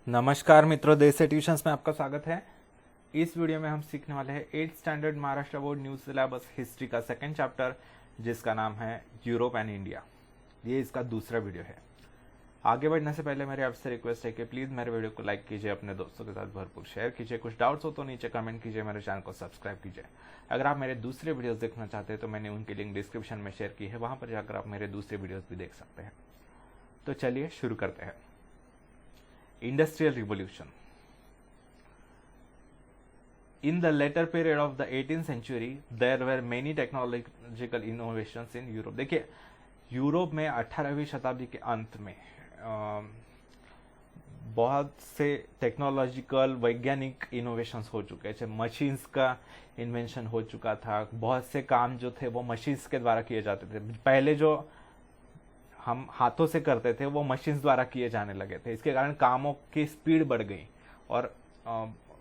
नमस्कार मित्रों, देश से ट्यूशंस में आपका स्वागत है। इस वीडियो में हम सीखने वाले हैं 8th standard Maharashtra board new syllabus history का सेकंड चैप्टर, जिसका नाम है यूरोप एंड इंडिया। ये इसका दूसरा वीडियो है। आगे बढ़ने से पहले मेरी आपसे रिक्वेस्ट है कि प्लीज़ मेरे वीडियो को लाइक कीजिए, अपने दोस्तों के साथ भरपूर शेयर कीजिए। कुछ डाउट्स हो तो नीचे कमेंट कीजिए, मेरे चैनल को सब्सक्राइब कीजिए। अगर आप मेरे दूसरे वीडियोस देखना चाहते हैं तो मैंने उनकी लिंक डिस्क्रिप्शन में शेयर की है, वहाँ पर जाकर आप मेरे दूसरे वीडियोस भी देख सकते हैं। तो चलिए शुरू करते हैं। Industrial Revolution. In the later period of the 18th century, there were many technological innovations in Europe. देखिए, यूरोप में 18वीं शताब्दी के अंत में बहुत से टेक्नोलॉजिकल वैज्ञानिक इनोवेशंस हो चुके थे। मशीन्स का इन्वेंशन हो चुका था। बहुत से काम जो थे वो मशीन्स के द्वारा किए जाते थे। पहले जो हम हाथों से करते थे वो मशीन्स द्वारा किए जाने लगे थे। इसके कारण कामों की स्पीड बढ़ गई और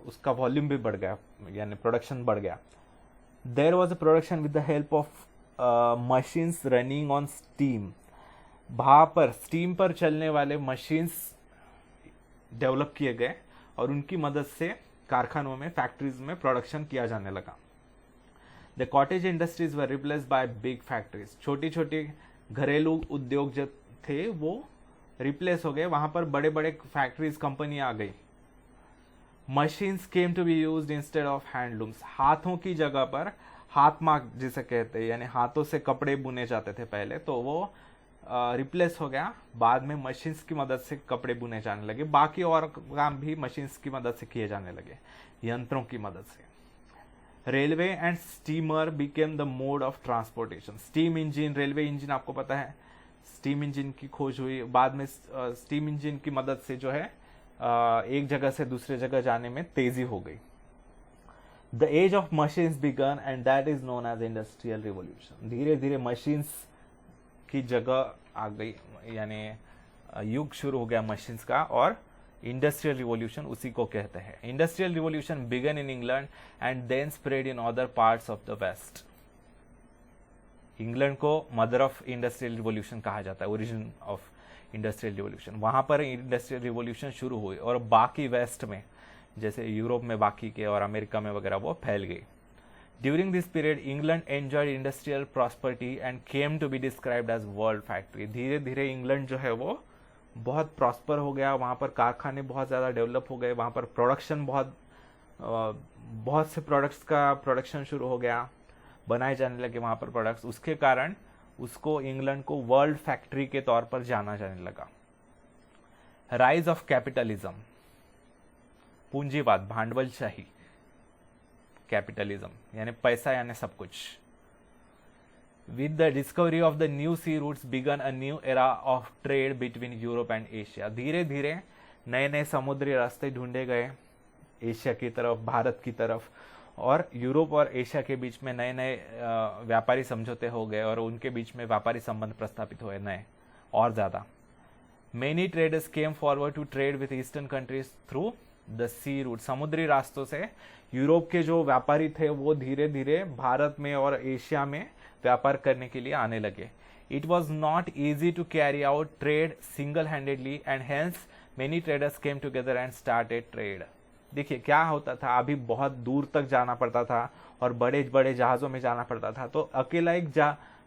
उसका वॉल्यूम भी बढ़ गया, यानी प्रोडक्शन बढ़ गया। There was a production with the help of machines running on steam. वहाँ पर स्टीम पर चलने वाले मशीन्स डेवलप किए गए और उनकी मदद से कारखानों में, फैक्ट्रीज में प्रोडक्शन किया जाने लगा। The cottage industries were replaced by big factories. छोटी छोटी घरेलू उद्योग जो थे वो रिप्लेस हो गए, वहां पर बड़े बड़े फैक्ट्रीज, कंपनी आ गई। Machines came to be used instead of handlooms. हाथों की जगह पर हाथ मार्क जिसे कहते हैं, यानी हाथों से कपड़े बुने जाते थे पहले, तो वो रिप्लेस हो गया। बाद में मशीन्स की मदद से कपड़े बुने जाने लगे। बाकी और काम भी मशीन्स की मदद से किए जाने लगे, यंत्रों की मदद से। Railway and steamer became the mode of transportation. Steam engine, railway engine आपको पता है, स्टीम इंजन की खोज हुई। बाद में स्टीम इंजन की मदद से जो है एक जगह से दूसरे जगह जाने में तेजी हो गई। The age of machines began and that is known as industrial revolution. धीरे धीरे मशीन्स की जगह आ गई, यानी युग शुरू हो गया मशीन्स का, और इंडस्ट्रियल रिवॉल्यूशन उसी को कहते हैं। Industrial revolution began in England and then spread in other parts of the west. England को मदर ऑफ इंडस्ट्रियल रिवॉल्यूशन कहा जाता है, ओरिजिन ऑफ इंडस्ट्रियल रिवॉल्यूशन। वहां पर इंडस्ट्रियल रिवॉल्यूशन शुरू हुई और बाकी वेस्ट में, जैसे यूरोप में बाकी के और अमेरिका में वगैरह, वो फैल गई। During this period England enjoyed industrial prosperity and came to be described as world factory. धीरे धीरे इंग्लैंड जो है वो बहुत प्रॉस्पर हो गया। वहाँ पर कारखाने बहुत ज़्यादा डेवलप हो गए। वहाँ पर प्रोडक्शन बहुत से प्रोडक्ट्स का प्रोडक्शन शुरू हो गया, बनाए जाने लगे वहाँ पर प्रोडक्ट्स। उसके कारण उसको, इंग्लैंड को, वर्ल्ड फैक्ट्री के तौर पर जाना जाने लगा। राइज ऑफ कैपिटलिज्म, पूंजीवाद, भांडवलशाही, कैपिटलिज्म यानी पैसा, यानी सब कुछ। With the discovery of the new sea routes began a new era of trade between Europe and Asia. धीरे धीरे नए नए समुद्री रास्ते ढूंढे गए एशिया की तरफ, भारत की तरफ, और यूरोप और एशिया के बीच में नए नए व्यापारी समझौते हो गए और उनके बीच में व्यापारी संबंध प्रस्थापित हुए नए और ज़्यादा। Many traders came forward to trade with eastern countries through the sea route. समुद्री रास्तों से यूरोप के जो व्यापारी थे वो धीरे धीरे भारत में और एशिया में व्यापार करने के लिए आने लगे। It was not easy to carry out trade single handedly and hence many traders came together and started trade. देखिए क्या होता था, अभी बहुत दूर तक जाना पड़ता था और बड़े बड़े जहाज़ों में जाना पड़ता था, तो अकेला एक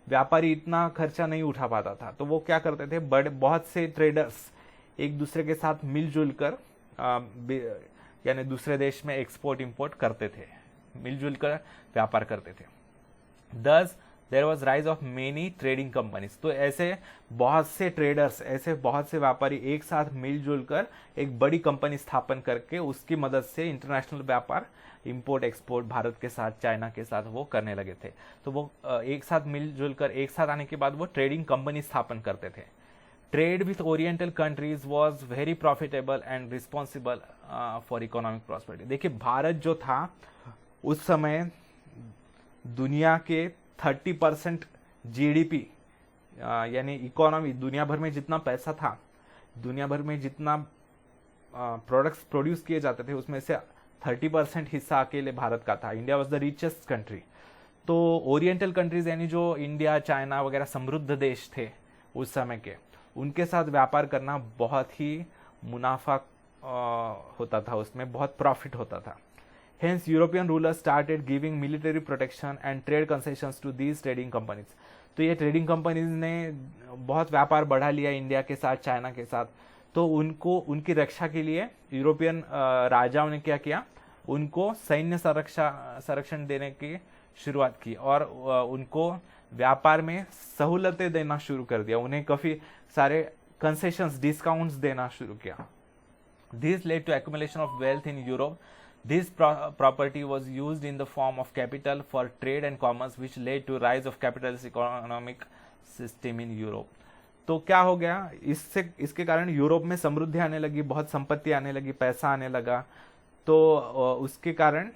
व्यापारी इतना खर्चा नहीं उठा पाता था। तो वो क्या करते थे, बहुत से ट्रेडर्स एक दूसरे के साथ मिलजुल कर, यानी दूसरे देश में एक्सपोर्ट इंपोर्ट करते थे, मिलजुल कर व्यापार करते थे। Thus there was rise of many trading companies. तो ऐसे बहुत से ट्रेडर्स, ऐसे बहुत से व्यापारी एक साथ मिलजुल कर एक बड़ी कंपनी स्थापन करके उसकी मदद से इंटरनेशनल व्यापार, इंपोर्ट एक्सपोर्ट भारत के साथ, चाइना के साथ वो करने लगे थे। तो वो एक साथ मिलजुल कर, एक साथ आने के बाद वो ट्रेडिंग कंपनी स्थापन करते थे। Trade with oriental countries was very profitable and responsible for economic prosperity. देखिए भारत जो था उस समय दुनिया के 30% GDP, यानी इकोनॉमी, दुनिया भर में जितना पैसा था, दुनिया भर में जितना प्रोडक्ट्स प्रोड्यूस किए जाते थे, उसमें से 30% हिस्सा अकेले भारत का था। India was the richest country. तो ओरिएंटल कंट्रीज यानी जो इंडिया, चाइना वगैरह समृद्ध देश थे उस समय के, उनके साथ व्यापार करना बहुत ही मुनाफा होता था, उसमें बहुत प्रॉफिट होता था। Hence, European rulers started giving military protection and trade concessions to these trading companies. तो ये ट्रेडिंग कंपनीज ने बहुत व्यापार बढ़ा लिया इंडिया के साथ, चाइना के साथ, तो उनको उनकी रक्षा के लिए यूरोपियन राजाओं ने क्या किया, उनको सैन्य संरक्षण देने की शुरुआत की और उनको व्यापार में सहूलतें देना शुरू कर दिया, उन्हें काफी सारे कंसेशंस, डिस्काउंट्स देना शुरू किया। This led to accumulation of wealth in Europe. This property was used in the form of capital for trade and commerce, which led to rise of capitalist economic system in Europe. तो क्या हो गया, इसके कारण Europe में समृद्धि आने लगी, बहुत संपत्ति आने लगी, पैसा आने लगा। तो उसके कारण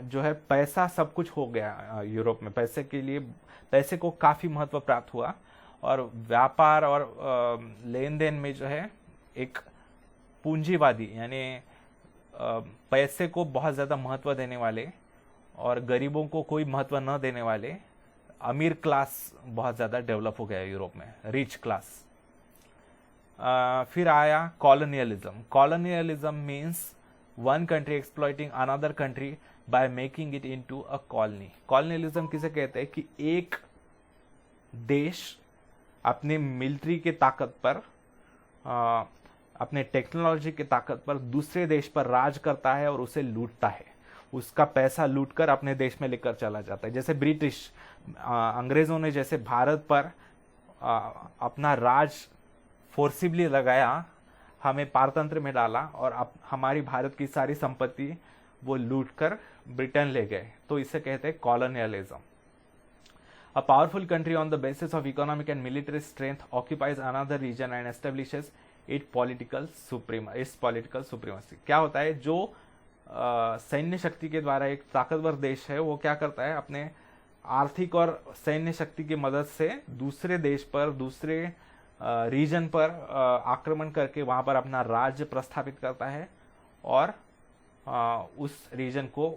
जो है पैसा सब कुछ हो गया यूरोप में, पैसे को काफी महत्व प्राप्त हुआ और व्यापार और लेन देन में जो है एक पूंजीवादी यानी पैसे को बहुत ज़्यादा महत्व देने वाले और गरीबों को कोई महत्व न देने वाले अमीर क्लास बहुत ज़्यादा डेवलप हो गया यूरोप में, रिच क्लास। फिर आया colonialism. Colonialism means one country exploiting another country by making it into a colony. Colonialism किसे कहते हैं कि एक देश अपने मिलिट्री के ताकत पर, अपने टेक्नोलॉजी की ताकत पर दूसरे देश पर राज करता है और उसे लूटता है, उसका पैसा लूटकर अपने देश में लेकर चला जाता है। जैसे ब्रिटिश अंग्रेजों ने जैसे भारत पर अपना राज फोर्सिबली लगाया, हमें पारतंत्र में डाला और हमारी भारत की सारी संपत्ति वो लूटकर ब्रिटेन ले गए, तो इसे कहते हैं colonialism. A powerful country on the basis of economic and military strength occupies another region and establishes its political supremacy. क्या होता है, जो सैन्य शक्ति के द्वारा एक ताकतवर देश है वो क्या करता है, अपने आर्थिक और सैन्य शक्ति की मदद से दूसरे देश पर, दूसरे रीजन पर आक्रमण करके वहां पर अपना राज्य प्रस्थापित करता है और उस रीजन को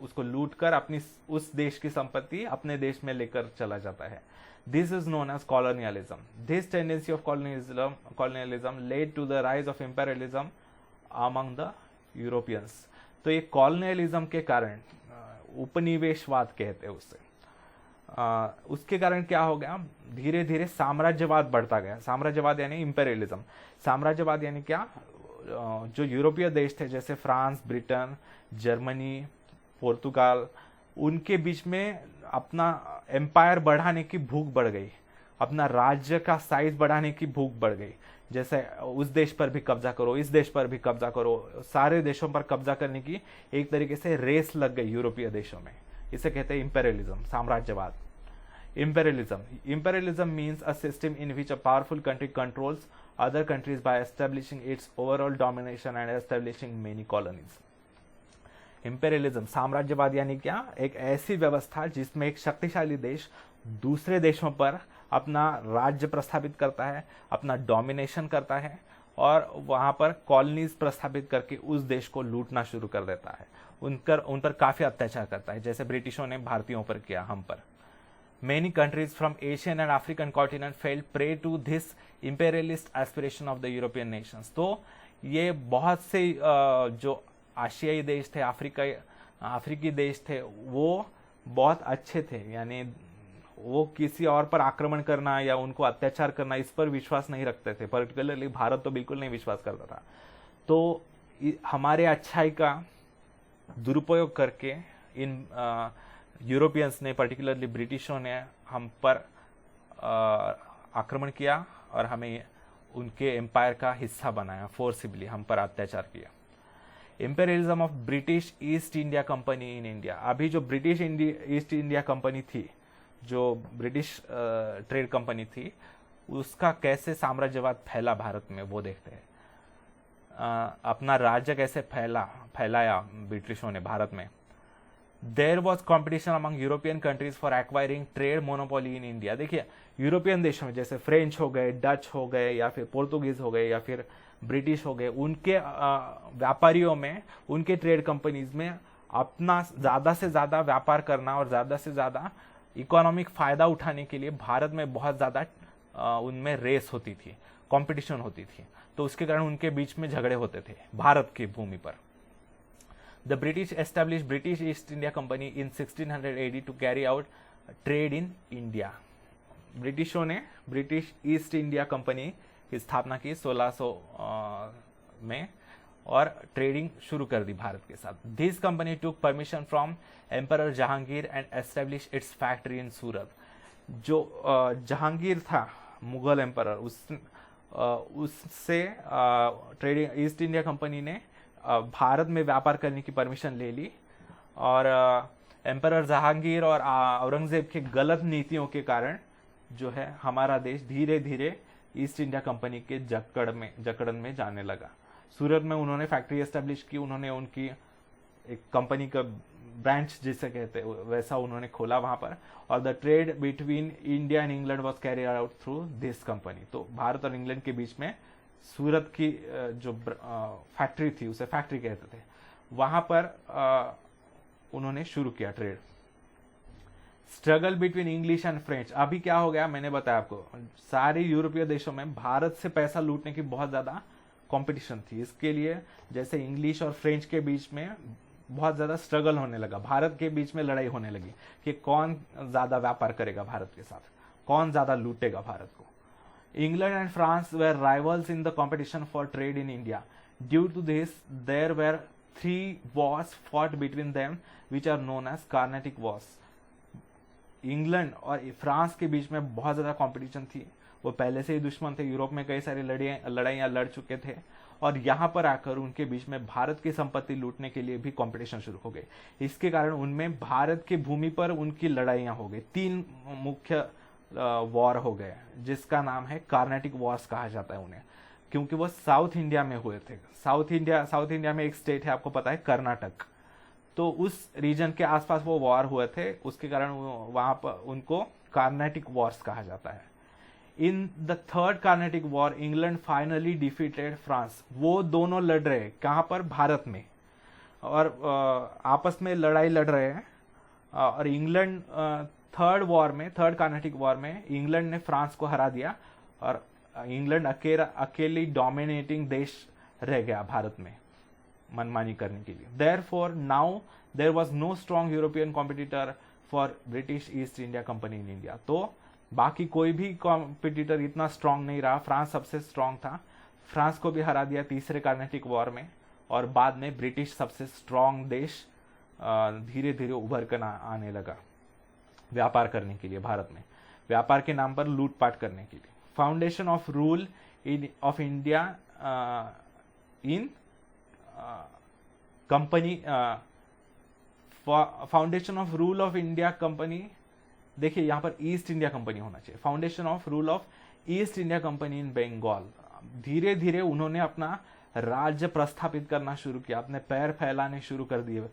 उसको लूटकर अपनी उस देश की संपत्ति अपने देश में लेकर चला जाता है। This is known as colonialism. This tendency of colonialism led to the rise of imperialism among the Europeans. तो ये colonialism के कारण उपनिवेशवाद कहते हैं उससे, उसके कारण क्या हो गया, धीरे धीरे साम्राज्यवाद बढ़ता गया। साम्राज्यवाद यानी इंपेरियलिज्म। साम्राज्यवाद यानी क्या, जो यूरोपीय देश थे जैसे फ्रांस, ब्रिटेन, जर्मनी, पोर्तुगाल, उनके बीच में अपना एम्पायर बढ़ाने की भूख बढ़ गई, अपना राज्य का साइज बढ़ाने की भूख बढ़ गई। जैसे उस देश पर भी कब्जा करो, इस देश पर भी कब्जा करो, सारे देशों पर कब्जा करने की एक तरीके से रेस लग गई यूरोपीय देशों में। इसे कहते हैं इंपेरियलिज्म, साम्राज्यवाद। Imperialism means a system in which a powerful country controls other countries by establishing its overall domination and establishing many colonies. Imperialism, साम्राज्यवाद यानी क्या, एक ऐसी व्यवस्था जिसमें एक शक्तिशाली देश दूसरे देशों पर अपना राज्य प्रस्थापित करता है, अपना डोमिनेशन करता है और वहां पर कॉलोनीज प्रस्थापित करके उस देश को लूटना शुरू कर देता है, उन पर काफी अत्याचार करता है, जैसे ब्रिटिशों ने भारतीयों पर किया, हम पर। Many countries from Asian and African continent fell prey to this imperialist aspiration of the European nations. तो ये बहुत से जो आशियाई देश थे, अफ्रीकी देश थे, वो बहुत अच्छे थे, यानी वो किसी और पर आक्रमण करना या उनको अत्याचार करना इस पर विश्वास नहीं रखते थे। पर्टिकुलरली भारत तो बिल्कुल नहीं विश्वास करता था। तो हमारे अच्छाई का दुरुपयोग करके इन यूरोपियंस ने, पर्टिकुलरली ब्रिटिशों ने हम पर आक्रमण किया और हमें उनके एम्पायर का हिस्सा बनाया, फोर्सिबली हम पर अत्याचार किया। Imperialism of British East India company in India. अभी जो ब्रिटिश ईस्ट इंडिया कंपनी थी, जो ब्रिटिश ट्रेड कंपनी थी, उसका कैसे साम्राज्यवाद फैला भारत में वो देखते हैं। अपना राज्य कैसे फैलाया ब्रिटिशों ने भारत में। There was competition among European countries for acquiring trade monopoly in India. देखिए, यूरोपियन देशों में जैसे फ्रेंच हो गए, डच हो गए, या फिर पोर्तुगीज हो गए, या फिर ब्रिटिश हो गए, उनके व्यापारियों में, उनके ट्रेड कंपनीज में अपना ज़्यादा से ज़्यादा व्यापार करना और ज़्यादा से ज़्यादा इकोनॉमिक फ़ायदा उठाने के लिए भारत में बहुत ज़्यादा उनमें रेस होती थी। कंपटीशन होती थी, तो उसके कारण उनके बीच में झगड़े होते थे भारत की भूमि पर। The British establish British East India company in 1600 AD to carry out trade in India. ब्रिटिशों ने ब्रिटिश ईस्ट इंडिया कंपनी की स्थापना की 1600 में और ट्रेडिंग शुरू कर दी भारत के साथ। This company took permission from emperor Jahangir and establish its factory in Surat. जो जहांगीर था मुगल एम्परर, उससे ट्रेडिंग ईस्ट इंडिया कंपनी ने भारत में व्यापार करने की परमिशन ले ली, और एम्परर जहांगीर और औरंगजेब के गलत नीतियों के कारण जो है हमारा देश धीरे धीरे ईस्ट इंडिया कंपनी के जकड़न में जाने लगा। सूरत में उन्होंने फैक्ट्री एस्टेब्लिश की, उन्होंने उनकी एक कंपनी का ब्रांच जिसे कहते हैं वैसा उन्होंने खोला वहां पर, और the trade between India and England was carried out through this company. तो भारत और इंग्लैंड के बीच में सूरत की जो फैक्ट्री थी उसे फैक्ट्री कहते थे, वहां पर उन्होंने शुरू किया trade. Struggle between English and French. अभी क्या हो गया, मैंने बताया आपको, सारे यूरोपीय देशों में भारत से पैसा लूटने की बहुत ज्यादा कंपटीशन थी। इसके लिए जैसे इंग्लिश और फ्रेंच के बीच में बहुत ज्यादा स्ट्रगल होने लगा, भारत के बीच में लड़ाई होने लगी कि कौन ज्यादा व्यापार करेगा भारत के साथ, कौन ज्यादा लूटेगा भारत को। England and France were rivals in the competition for trade in India. Due to this there were 3 wars fought between them which are known as Carnatic Wars। England और फ्रांस के बीच में बहुत ज्यादा कंपटीशन थी, वो पहले से ही दुश्मन थे, यूरोप में कई सारी लड़ाइयां लड़ चुके थे, और यहाँ पर आकर उनके बीच में भारत की संपत्ति लूटने के लिए भी कंपटीशन शुरू हो गई। इसके कारण उनमें भारत की भूमि पर उनकी लड़ाइयां हो गई। 3 मुख्य वॉर हो गए, जिसका नाम है कार्नेटिक वॉर्स कहा जाता है उन्हें, क्योंकि वो साउथ इंडिया में हुए थे। साउथ इंडिया में एक स्टेट है, आपको पता है, कर्नाटक। तो उस रीजन के आसपास वो वॉर हुए थे, उसके कारण वहां पर उनको कार्नेटिक वॉर्स कहा जाता है। In the third Carnatic war England finally defeated France. वो दोनों लड़ रहे हैं कहां पर, भारत में, और आपस में लड़ाई लड़ रहे हैं, और इंग्लैंड थर्ड कार्नेटिक वॉर में इंग्लैंड ने फ्रांस को हरा दिया, और इंग्लैंड अकेली डोमिनेटिंग देश रह गया भारत में मनमानी करने के लिए। Therefore now there was no strong European competitor for British East India company in India. तो बाकी कोई भी कॉम्पिटिटर इतना स्ट्रांग नहीं रहा, फ्रांस सबसे स्ट्रांग था, फ्रांस को भी हरा दिया तीसरे कार्नेटिक वॉर में, और बाद में ब्रिटिश सबसे स्ट्रांग देश धीरे धीरे उभर कर आने लगा व्यापार करने के लिए, भारत में व्यापार के नाम पर लूटपाट करने के लिए। Foundation of rule of India in company, foundation of rule of India company, देखिए यहां पर ईस्ट इंडिया कंपनी होना चाहिए। Foundation of rule of East India company in Bengal. धीरे धीरे उन्होंने अपना राज्य प्रस्थापित करना शुरू किया, अपने पैर फैलाने शुरू कर दिए।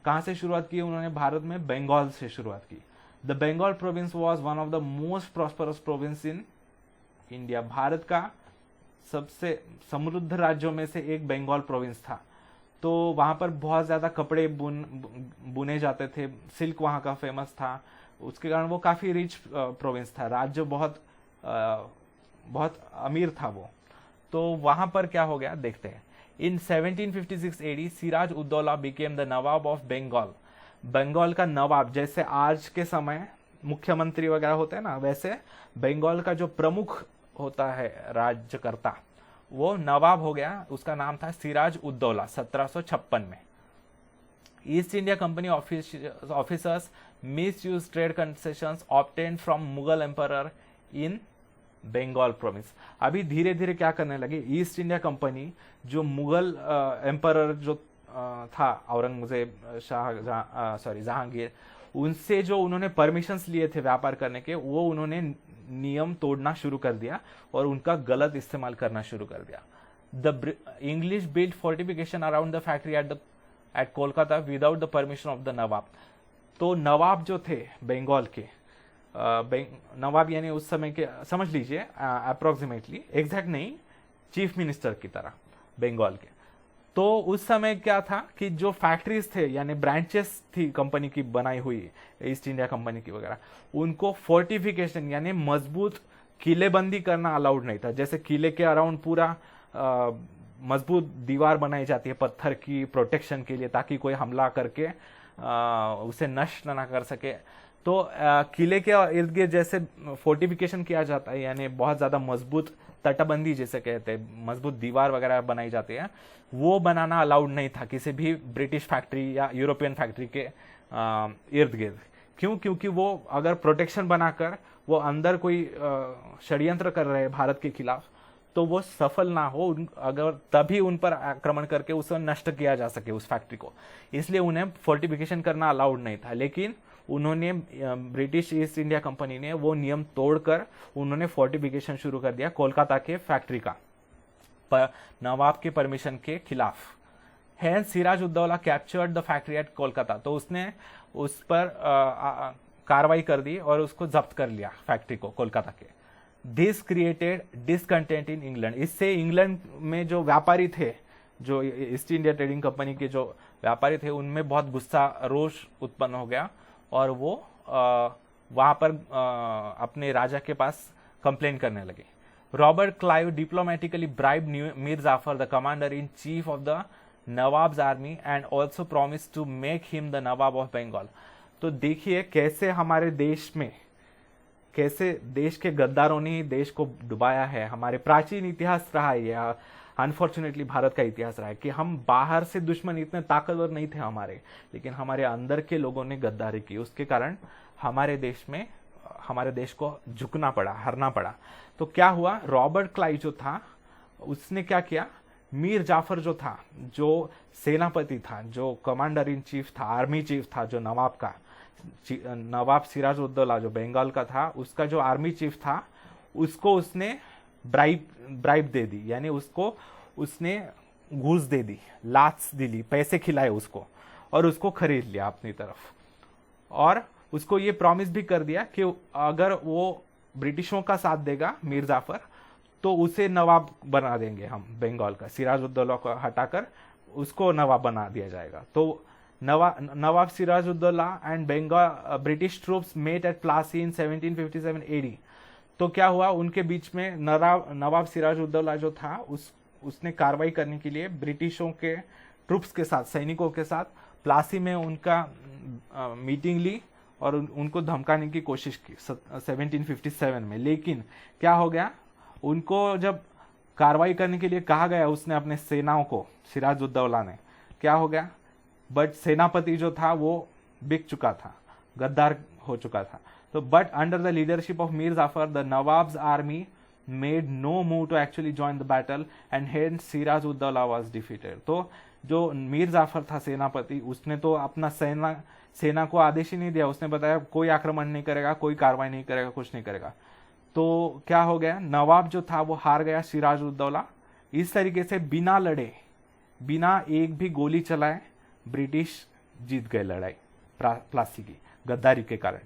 कहां से शुरुआत की उन्होंने, भारत में बंगाल से शुरुआत की। The Bengal province was one of the most prosperous province in India. Bharat का सबसे समृद्ध राज्यों में से एक बंगाल प्रोविंस था। तो वहां पर बहुत ज्यादा कपड़े बुने जाते थे, सिल्क वहां का फेमस था, उसके कारण वो काफी रिच प्रोविंस था, राज्य बहुत अमीर था वो। तो वहां पर क्या हो गया देखते हैं। In 1756 AD Siraj Uddaula became the nawab of Bengal. Bengal का नवाब, जैसे आज के समय मुख्यमंत्री वगैरह होते हैं ना, वैसे बंगाल का जो प्रमुख होता है राज्यकर्ता, वो नवाब हो गया, उसका नाम था सिराज उद्दौला 1756 में। East India company officers misuse trade concessions obtained from Mughal emperor in Bengal province. अभी धीरे धीरे क्या करने लगे, ईस्ट इंडिया कंपनी जो मुगल एम्परर जो था औरंगजेब जहांगीर, उनसे जो उन्होंने परमिशंस लिए थे व्यापार करने के, वो उन्होंने नियम तोड़ना शुरू कर दिया और उनका गलत इस्तेमाल करना शुरू कर दिया। The English build fortification around the factory at Kolkata without the permission of the nawab. तो नवाब जो थे बंगाल के, नवाब यानी उस समय के, समझ लीजिए अप्रोक्सीमेटली, एग्जैक्ट नहीं, चीफ मिनिस्टर की तरह बंगाल के। तो उस समय क्या था कि जो फैक्ट्रीज थे यानी ब्रांचेस थी कंपनी की बनाई हुई ईस्ट इंडिया कंपनी की वगैरह, उनको फोर्टिफिकेशन यानी मजबूत किलेबंदी करना अलाउड नहीं था। जैसे किले के अराउंड पूरा मजबूत दीवार बनाई जाती है पत्थर की प्रोटेक्शन के लिए, ताकि कोई हमला करके उसे नष्ट ना कर सके। तो किले के इर्द गिर्द जैसे फोर्टिफिकेशन किया जाता है, यानी बहुत ज्यादा मजबूत तटबंदी जिसे कहते हैं, मजबूत दीवार वगैरह बनाई जाती है, वो बनाना अलाउड नहीं था किसी भी ब्रिटिश फैक्ट्री या यूरोपियन फैक्ट्री के इर्द गिर्द। क्यों? क्योंकि वो अगर प्रोटेक्शन बनाकर वो अंदर कोई षड्यंत्र कर रहे हैं भारत के खिलाफ, तो वो सफल ना हो, अगर तभी उन पर आक्रमण करके उसे नष्ट किया जा सके उस फैक्ट्री को। इसलिए उन्हें फोर्टिफिकेशन करना अलाउड नहीं था। लेकिन उन्होंने, ब्रिटिश ईस्ट इंडिया कंपनी ने वो नियम तोड़कर उन्होंने फोर्टिफिकेशन शुरू कर दिया कोलकाता के फैक्ट्री का, नवाब के परमिशन के खिलाफ। Hence Siraj Uddaula captured the factory at Kolkata. तो उसने उस पर कार्रवाई कर दी और उसको जब्त कर लिया फैक्ट्री को कोलकाता के। This created discontent in England. इससे इंग्लैंड में जो व्यापारी थे, जो ईस्ट इंडिया ट्रेडिंग कंपनी के जो व्यापारी थे, उनमें बहुत गुस्सा, रोष उत्पन्न हो गया और वो वहां पर अपने राजा के पास कंप्लेन करने लगे। Robert Clive diplomatically bribe Mir Jafar, the commander in chief of the nawab's army, and also promise to make him the nawab of Bengal. तो देखिए कैसे हमारे देश में, कैसे देश के गद्दारों ने देश को डुबाया है। हमारे प्राचीन इतिहास रहा है, या अनफॉर्चुनेटली भारत का इतिहास रहा है कि हम बाहर से दुश्मन इतने ताकतवर नहीं थे हमारे, लेकिन हमारे अंदर के लोगों ने गद्दारी की, उसके कारण हमारे देश में, हमारे देश को झुकना पड़ा, हारना पड़ा। तो क्या हुआ, रॉबर्ट क्लाइव जो था उसने क्या किया, मीर जाफर जो था, जो सेनापति था, जो कमांडर इन चीफ था, आर्मी चीफ था, जो नवाब का, नवाब सिराज उद्दौला जो बंगाल का था, उसका जो आर्मी चीफ था, उसको उसने ब्राइब दे दी, यानी उसको उसने घूस दे दी, लाच दिली, पैसे खिलाए उसको और उसको खरीद लिया अपनी तरफ। और उसको ये प्रॉमिस भी कर दिया कि अगर वो ब्रिटिशों का साथ देगा मीर जाफर, तो उसे नवाब बना देंगे हम बंगाल का। सिराज उद्दौला को हटाकर उसको नवाब बना दिया जाएगा। तो nawab Siraj Uddaula and Bengal British troops met at Plassey in 1757 AD. तो क्या हुआ, उनके बीच में नवाब सिराज उद्दौला जो था उसने कार्रवाई करने के लिए ब्रिटिशों के ट्रूप्स के साथ, सैनिकों के साथ प्लासी में उनका मीटिंग ली और उनको धमकाने की कोशिश की 1757 में। लेकिन क्या हो गया, उनको जब कार्रवाई करने के लिए कहा गया, उसने अपने सेनाओं को, सिराज उद्दौला ने, क्या हो गया, बट सेनापति जो था वो बिक चुका था, गद्दार हो चुका था। तो but under the leadership of Mir Jafar, the nawab's army made no move to actually join the battle and hence Siraj Uddaula was defeated. तो जो मीर जाफर था सेनापति, उसने तो अपना सेना को आदेश ही नहीं दिया, उसने बताया कोई आक्रमण नहीं करेगा, कोई कार्रवाई नहीं करेगा, कुछ नहीं करेगा। तो क्या हो गया, नवाब जो था वो हार गया, सिराज उद्दौला। इस तरीके से बिना लड़े, बिना एक भी गोली चलाए ब्रिटिश जीत गए लड़ाई प्लासी की, गद्दारी के कारण।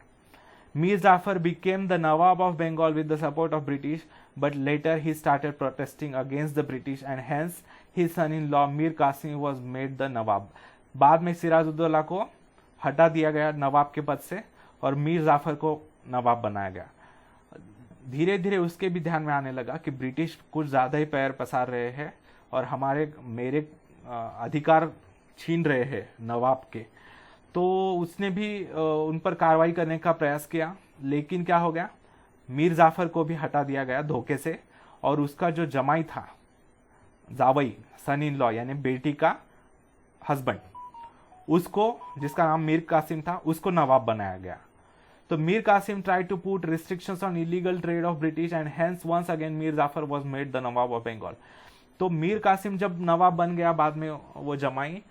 Mir Jafar became the Nawab of Bengal with the support of British, but later he started protesting against the British and hence his son-in-law Mir Qasim was made the Nawab। बाद में सिराज उद्दौला को हटा दिया गया नवाब के पद से और मीर जाफर को नवाब बनाया गया। धीरे धीरे उसके भी ध्यान में आने लगा कि ब्रिटिश कुछ ज्यादा ही पैर पसार रहे हैं और मेरे अधिकार छीन रहे हैं नवाब के। तो उसने भी उन पर कार्रवाई करने का प्रयास किया, लेकिन क्या हो गया, मीर जाफर को भी हटा दिया गया धोखे से और उसका जो जमाई था, जावई, सन इन लॉ, यानी बेटी का हस्बैंड, उसको, जिसका नाम मीर कासिम था, उसको नवाब बनाया गया। तो Mir Qasim tried to put restrictions on illegal trade of British and hence once again Mir Jafar was made the nawab of Bengal. तो मीर कासिम जब नवाब बन गया, बाद में वो जमाई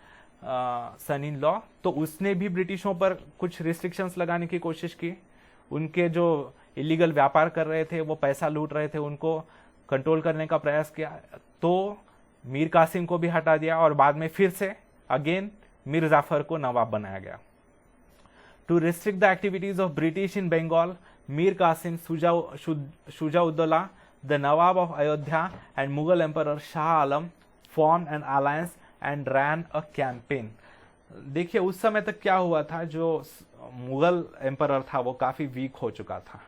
सन इन लॉ, तो उसने भी ब्रिटिशों पर कुछ रिस्ट्रिक्शंस लगाने की कोशिश की। उनके जो इलीगल व्यापार कर रहे थे, वो पैसा लूट रहे थे, उनको कंट्रोल करने का प्रयास किया। तो मीर कासिम को भी हटा दिया और बाद में फिर से अगेन मीर जाफर को नवाब बनाया गया। To restrict the activities of British in Bengal, Mir Qasim, Shuja ud-Daulah, the nawab of Ayodhya and Mughal emperor Shah Alam form an alliance and ran a campaign. देखिए उस समय तक क्या हुआ था, जो मुगल एम्परर था वो काफी वीक हो चुका था,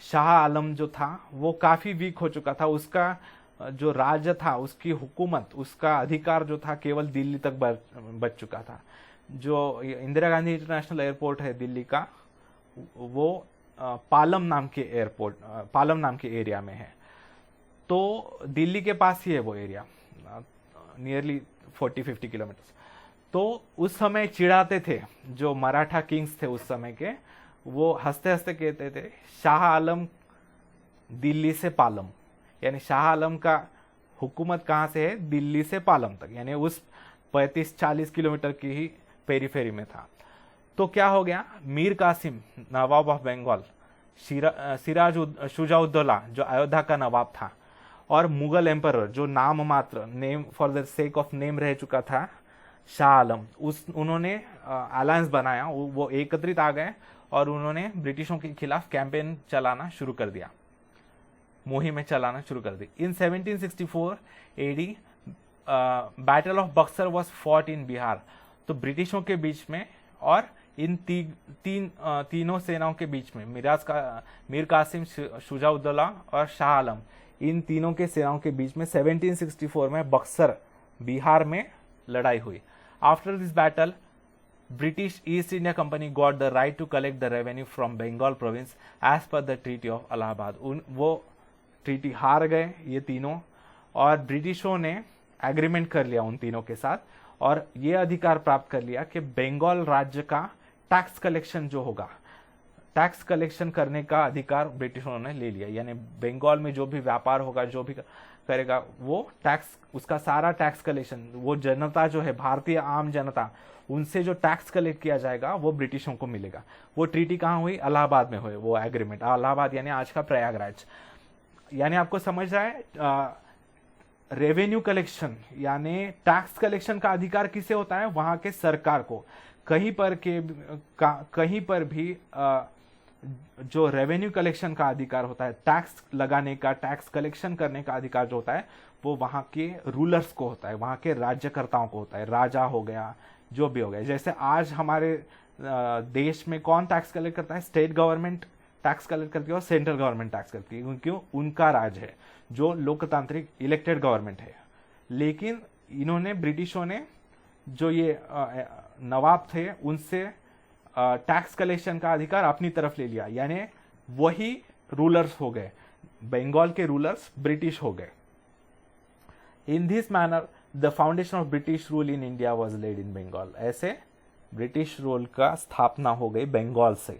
शाह आलम जो था वो काफी वीक हो चुका था, उसका जो राज्य था, उसकी हुकूमत, उसका अधिकार जो था केवल दिल्ली तक बच चुका था। जो इंदिरा गांधी इंटरनेशनल एयरपोर्ट है दिल्ली का, वो पालम नाम के एयरपोर्ट, पालम नाम के एरिया में है। तो दिल्ली के पास ही है वो एरिया, नियरली 40-50 किलोमीटर। तो उस समय चिढ़ाते थे जो मराठा किंग्स थे उस समय के, वो हंसते हंसते कहते थे शाह आलम दिल्ली से पालम, यानी शाह आलम का हुकूमत कहाँ से है, दिल्ली से पालम तक, यानी उस 35-40 किलोमीटर की ही पेरीफेरी में था। तो क्या हो गया, मीर कासिम नवाब ऑफ बंगाल, सिराज शुजाउद्दौला जो अयोध्या का नवाब था, और मुगल एम्परर जो नाम मात्र, name for the sake of name रह चुका था, शाह आलम, उन्होंने अलायंस बनाया, वो एकत्रित आ गए और उन्होंने ब्रिटिशों के खिलाफ कैंपेन चलाना शुरू कर दिया, मुहिमें चलाना शुरू कर दी। In 1764 AD battle of Buxar was fought in Bihar. तो ब्रिटिशों के बीच में और इन तीनों सेनाओं के बीच में, मीर कासिम, शुजाउद्दौला और शाह आलम, इन तीनों के सेनाओं के बीच में 1764 में बक्सर बिहार में लड़ाई हुई। After this battle British East India Company got the right to collect the revenue from Bengal province as per the Treaty of Allahabad। वो ट्रीटी हार गए ये तीनों, और ब्रिटिशों ने एग्रीमेंट कर लिया उन तीनों के साथ, और ये अधिकार प्राप्त कर लिया कि बंगाल राज्य का टैक्स कलेक्शन जो होगा, टैक्स कलेक्शन करने का अधिकार ब्रिटिशों ने ले लिया। यानी बंगाल में जो भी व्यापार होगा, जो भी करेगा, वो टैक्स, उसका सारा टैक्स कलेक्शन, वो जनता जो है, भारतीय आम जनता, उनसे जो टैक्स कलेक्ट किया जाएगा वो ब्रिटिशों को मिलेगा। वो ट्रीटी कहाँ हुई, इलाहाबाद में हुई वो एग्रीमेंट। इलाहाबाद यानी आज का प्रयागराज। यानी आपको समझ रहा है, रेवेन्यू कलेक्शन यानी टैक्स कलेक्शन का अधिकार किसे होता है, वहां के सरकार को। कहीं पर भी जो रेवेन्यू कलेक्शन का अधिकार होता है, टैक्स लगाने का, टैक्स कलेक्शन करने का अधिकार जो होता है, वो वहां के रूलर्स को होता है, वहां के राज्यकर्ताओं को होता है। राजा हो गया, जो भी हो गया। जैसे आज हमारे देश में कौन टैक्स कलेक्ट करता है, स्टेट गवर्नमेंट टैक्स कलेक्ट करती है और सेंट्रल गवर्नमेंट टैक्स करती है, क्योंकि उनका राज है, जो लोकतांत्रिक इलेक्टेड गवर्नमेंट है। लेकिन इन्होंने, ब्रिटिशों ने, जो ये नवाब थे, उनसे टैक्स कलेक्शन का अधिकार अपनी तरफ ले लिया, यानी वही रूलर्स हो गए, बंगाल के रूलर्स ब्रिटिश हो गए। In this manner the foundation of British rule in India was laid in Bengal. ऐसे ब्रिटिश रूल का स्थापना हो गई बंगाल से।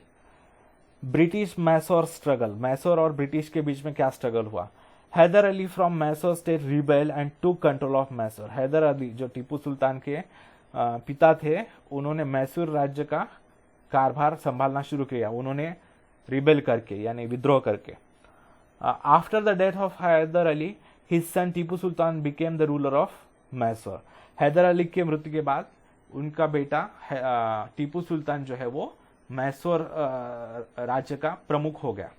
ब्रिटिश मैसूर स्ट्रगल, मैसूर और ब्रिटिश के बीच में क्या स्ट्रगल हुआ। Haidar Ali from Mysore state rebel and took control of Mysore. Haidar Ali जो टीपू सुल्तान के पिता थे, उन्होंने मैसूर राज्य का कारभार संभालना शुरू किया, उन्होंने रिबेल करके, यानी विद्रोह करके। After the death of Haidar Ali, his son Tipu Sultan became the ruler of Mysore. Haidar Ali के मृत्यु के बाद उनका बेटा टीपू सुल्तान जो है वो मैसूर राज्य का प्रमुख हो गया।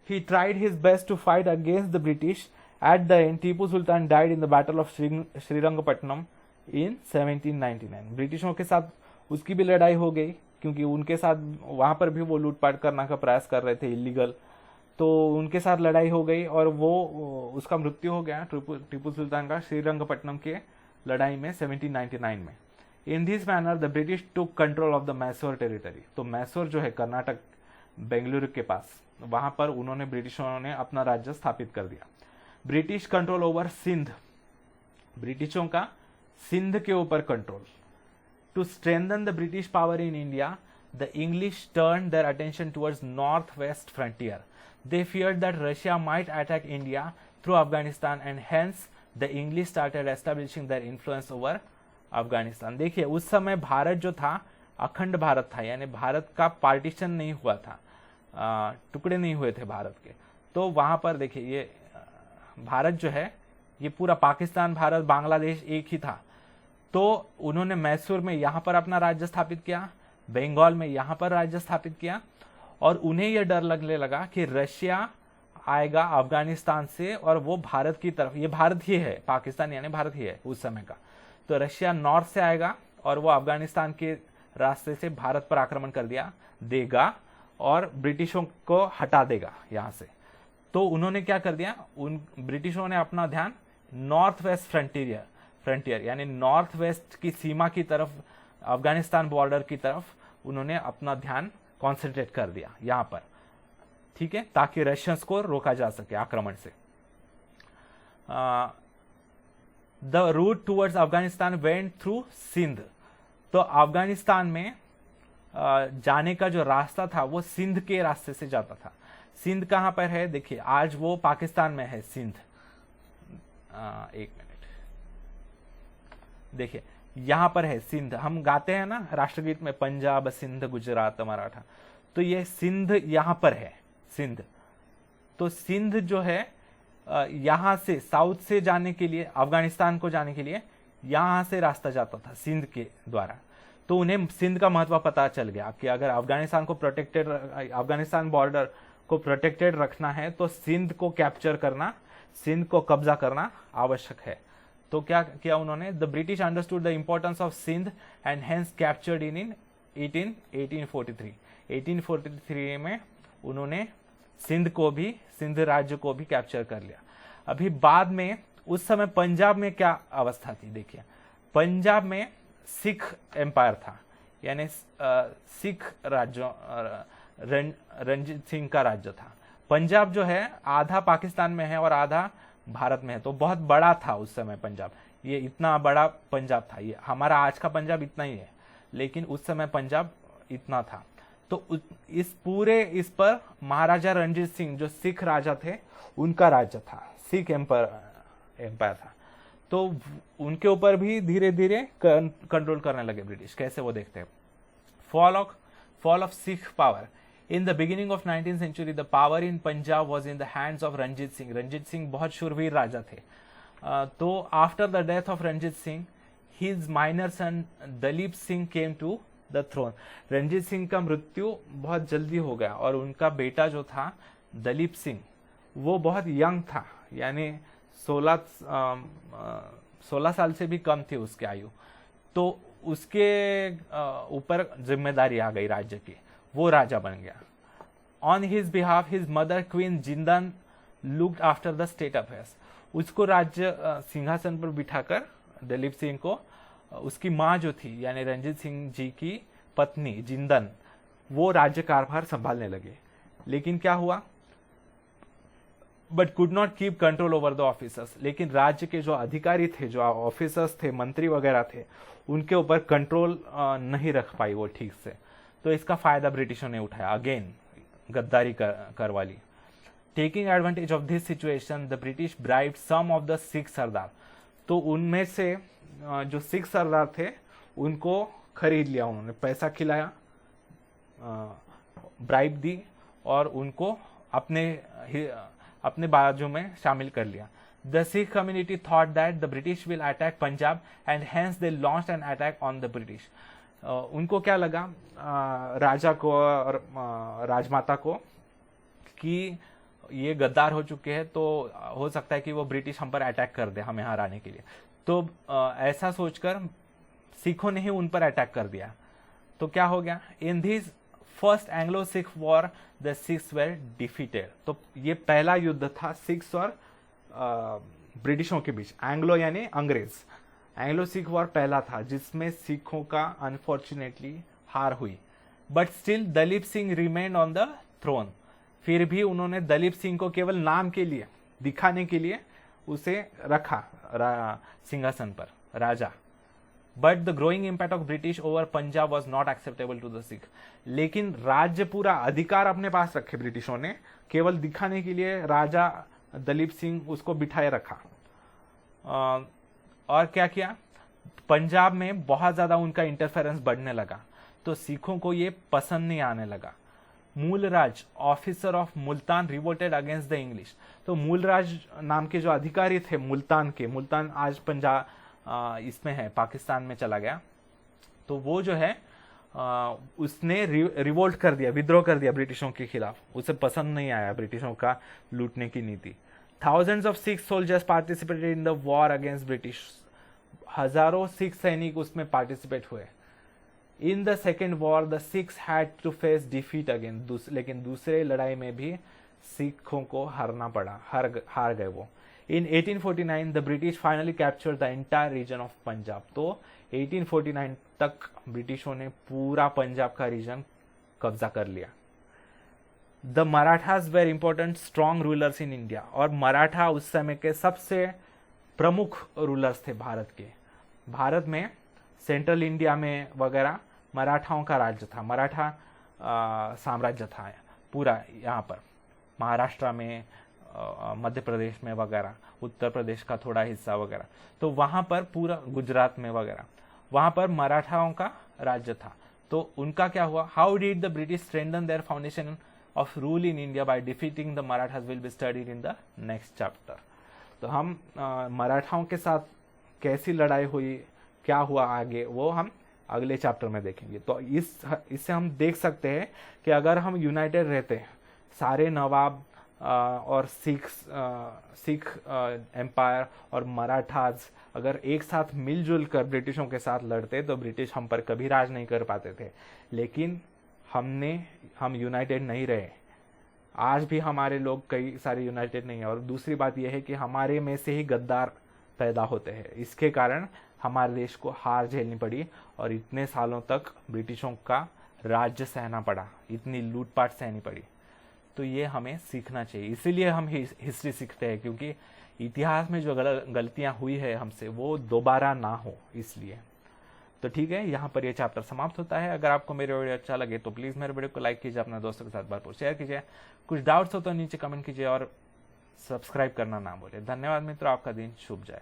He tried his best to fight against the British. At the end, Tipu Sultan died in the Battle of Srirangapatnam in 1799। ब्रिटिशों के साथ उसकी भी लड़ाई हो गई, क्योंकि उनके साथ वहां पर भी वो लूटपाट करने का प्रयास कर रहे थे, इलीगल। तो उनके साथ लड़ाई हो गई और वो उसका मृत्यु हो गया टीपू सुल्तान का श्रीरंगपट्टनम के लड़ाई में 1799 में। इन this manner the British took control of the Mysore territory. तो मैसूर जो है कर्नाटक, बेंगलुरु के पास, वहां पर उन्होंने, ब्रिटिशों ने अपना राज्य स्थापित कर दिया। ब्रिटिश कंट्रोल ओवर सिंध, ब्रिटिशों का सिंध के ऊपर control. To strengthen the British power in India, the English turn their attention towards north west frontier. They feared that Russia might attack India through Afghanistan and hence the English started establishing their influence over Afghanistan. देखिए, उस समय भारत जो था अखंड भारत था, यानी भारत का partition नहीं हुआ था, टुकड़े नहीं हुए थे भारत के। तो वहां पर देखिए, ये भारत जो है, ये पूरा पाकिस्तान, भारत, बांग्लादेश एक ही था। तो उन्होंने मैसूर में यहां पर अपना राज्य स्थापित किया, बंगाल में यहां पर राज्य स्थापित किया, और उन्हें यह डर लगने लगा कि रशिया आएगा अफगानिस्तान से और वो भारत की तरफ, ये भारत ही है, पाकिस्तान यानी भारत ही है उस समय का, तो रशिया नॉर्थ से आएगा और वो अफगानिस्तान के रास्ते से भारत पर आक्रमण कर देगा, और ब्रिटिशों को हटा देगा यहाँ से। तो उन्होंने क्या कर दिया, उन ब्रिटिशों ने अपना ध्यान नॉर्थ वेस्ट फ्रंटियर यानी नॉर्थ वेस्ट की सीमा की तरफ, अफगानिस्तान बॉर्डर की तरफ उन्होंने अपना ध्यान कॉन्सेंट्रेट कर दिया यहाँ पर, ठीक है, ताकि रशियंस को रोका जा सके आक्रमण से। The route towards Afghanistan went through Sindh. तो अफगानिस्तान में जाने का जो रास्ता था वो सिंध के रास्ते से जाता था। सिंध कहां पर है, देखिए आज वो पाकिस्तान में है सिंध। एक मिनट, देखिए यहां पर है सिंध। हम गाते हैं ना राष्ट्रगीत में, पंजाब सिंध गुजरात मराठा, तो ये सिंध यहां पर है, सिंध। तो सिंध जो है यहां से साउथ से जाने के लिए, अफगानिस्तान को जाने के लिए यहां से रास्ता जाता था सिंध के द्वारा। तो उन्हें सिंध का महत्व पता चल गया कि अगर अफगानिस्तान को प्रोटेक्टेड, अफगानिस्तान बॉर्डर को प्रोटेक्टेड रखना है तो सिंध को कैप्चर करना, सिंध को कब्जा करना आवश्यक है। तो क्या किया उन्होंने, the British understood the importance of Sindh and hence captured in 1843 में उन्होंने सिंध को भी, सिंध राज्य को भी कैप्चर कर लिया। अभी बाद में, उस समय पंजाब में क्या अवस्था थी, देखिए पंजाब में सिख एम्पायर था, यानी सिख राज्य, रंजीत सिंह का राज्य था। पंजाब जो है आधा पाकिस्तान में है और आधा भारत में है, तो बहुत बड़ा था उस समय पंजाब। ये इतना बड़ा पंजाब था, ये हमारा आज का पंजाब इतना ही है, लेकिन उस समय पंजाब इतना था। तो इस पर महाराजा रणजीत सिंह जो सिख राजा थे उनका राज्य था, सिख एम्पायर था। तो उनके ऊपर भी धीरे धीरे कंट्रोल करने लगे ब्रिटिश। कैसे, वो देखते हैं। Fall of Sikh power. In the beginning of 19th century the power in Punjab was in the hands of Ranjit Singh. Ranjit Singh बहुत शूरवीर राजा थे। तो after the death of Ranjit Singh, his minor son Duleep Singh came to the throne. Ranjit Singh का मृत्यु बहुत जल्दी हो गया और उनका बेटा जो था दलीप सिंह, वो बहुत यंग था, यानी 16 साल से भी कम थी उसकी आयु। तो उसके ऊपर जिम्मेदारी आ गई राज्य की, वो राजा बन गया। On his behalf his mother queen Jindan looked after the state affairs. उसको राज्य सिंहासन पर बिठाकर दलीप सिंह को उसकी माँ जो थी, यानी रंजीत सिंह जी की पत्नी जिंदन, वो राज्य कारभार संभालने लगे। लेकिन क्या हुआ, but could not keep control over the officers. लेकिन राज्य के जो अधिकारी थे, जो ऑफिसर्स थे, मंत्री वगैरह थे, उनके ऊपर कंट्रोल नहीं रख पाई वो ठीक से। तो इसका फायदा ब्रिटिशों ने उठाया, अगेन गद्दारी करवा ली। Taking advantage of this situation the British bribed some of the Sikh sardar. तो उनमें से जो सिख सरदार थे उनको खरीद लिया उन्होंने, पैसा खिलाया, ब्राइब दी और उनको अपने बाजू में शामिल कर लिया। The Sikh community thought that the British will attack Punjab and hence they launched an attack on the British. उनको क्या लगा, राजा को और राजमाता को, कि ये गद्दार हो चुके हैं, तो हो सकता है कि वो ब्रिटिश हम पर अटैक कर दे हमें हराने के लिए। तो ऐसा सोचकर सिखों ने ही उन पर अटैक कर दिया। तो क्या हो गया, in this first Anglo Sikh war the Sikhs were defeated. तो ये पहला युद्ध था सिख्स और ब्रिटिशों के बीच, एंग्लो यानी अंग्रेज। एंग्लो सिख वॉर पहला था जिसमें सिखों का अनफॉर्चुनेटली हार हुई। But still Duleep Singh remained on the throne. फिर भी उन्होंने दलीप सिंह को केवल नाम के लिए, दिखाने के लिए उसे रखा सिंहासन पर, राजा। But the growing impact of British over Punjab was not acceptable to the Sikh. लेकिन राज्य पूरा अधिकार अपने पास रखे ब्रिटिशों ने, केवल दिखाने के लिए राजा दलीप सिंह उसको बिठाए रखा। और क्या किया, पंजाब में बहुत ज्यादा उनका इंटरफेरेंस बढ़ने लगा, तो सिखों को ये पसंद नहीं आने लगा। Mulraj officer of Multan revolted against the English. तो मूलराज नाम के जो अधिकारी थे मुल्तान के, मुल्तान आज पंजाब इसमें है, पाकिस्तान में चला गया, तो वो जो है उसने रिवोल्ट कर दिया, विद्रोह कर दिया ब्रिटिशों के खिलाफ। उसे पसंद नहीं आया ब्रिटिशों का लूटने की नीति। Thousands of Sikh soldiers participated in the war against British. हजारों सिख सैनिक उसमें पार्टिसिपेट हुए। In the second war the Sikhs had to face defeat again, लेकिन दूसरे लड़ाई में भी सिखों को हारना पड़ा, हार गए वो। इन 1849 the British finally capture the entire reason of Punjab. तो 1849 तक ब्रिटिशों ने पूरा पंजाब का रीजन कब्जा कर लिया। The Marathas were important strong rulers in India, और मराठा उस समय के सबसे प्रमुख रूलर्स थे भारत के। भारत में सेंट्रल इंडिया में वगैरह मराठाओं का राज्य था, मराठा साम्राज्य था पूरा, यहाँ पर महाराष्ट्र में, मध्य प्रदेश में वगैरह, उत्तर प्रदेश का थोड़ा हिस्सा वगैरह, तो वहाँ पर पूरा गुजरात में वगैरह, वहाँ पर मराठाओं का राज्य था। तो उनका क्या हुआ, how did the British strengthen their foundation of rule in India by defeating the Marathas will be studied in the next chapter. तो हम मराठाओं के साथ कैसी लड़ाई हुई, क्या हुआ आगे, वो हम अगले चैप्टर में देखेंगे। तो इससे हम देख सकते हैं कि अगर हम यूनाइटेड रहते हैं, सारे नवाब और सिख एम्पायर और मराठाज अगर एक साथ मिलजुल कर ब्रिटिशों के साथ लड़ते तो ब्रिटिश हम पर कभी राज नहीं कर पाते थे। लेकिन हम यूनाइटेड नहीं रहे, आज भी हमारे लोग कई सारे यूनाइटेड नहीं है। और दूसरी बात यह है कि हमारे में से ही गद्दार पैदा होते हैं, इसके कारण हमारे देश को हार झेलनी पड़ी और इतने सालों तक ब्रिटिशों का राज्य सहना पड़ा, इतनी लूटपाट सहनी पड़ी। तो ये हमें सीखना चाहिए, इसीलिए हम हिस्ट्री सीखते हैं, क्योंकि इतिहास में जो गलतियां हुई है हमसे वो दोबारा ना हो, इसलिए। तो ठीक है, यहाँ पर ये चैप्टर समाप्त होता है। अगर आपको मेरे वीडियो अच्छा लगे तो प्लीज़ मेरे वीडियो को लाइक कीजिए, अपने दोस्तों के साथ भरपूर शेयर कीजिए, कुछ डाउट्स हो तो नीचे कमेंट कीजिए और सब्सक्राइब करना ना भूलिए। धन्यवाद मित्रों, आपका दिन शुभ जाए।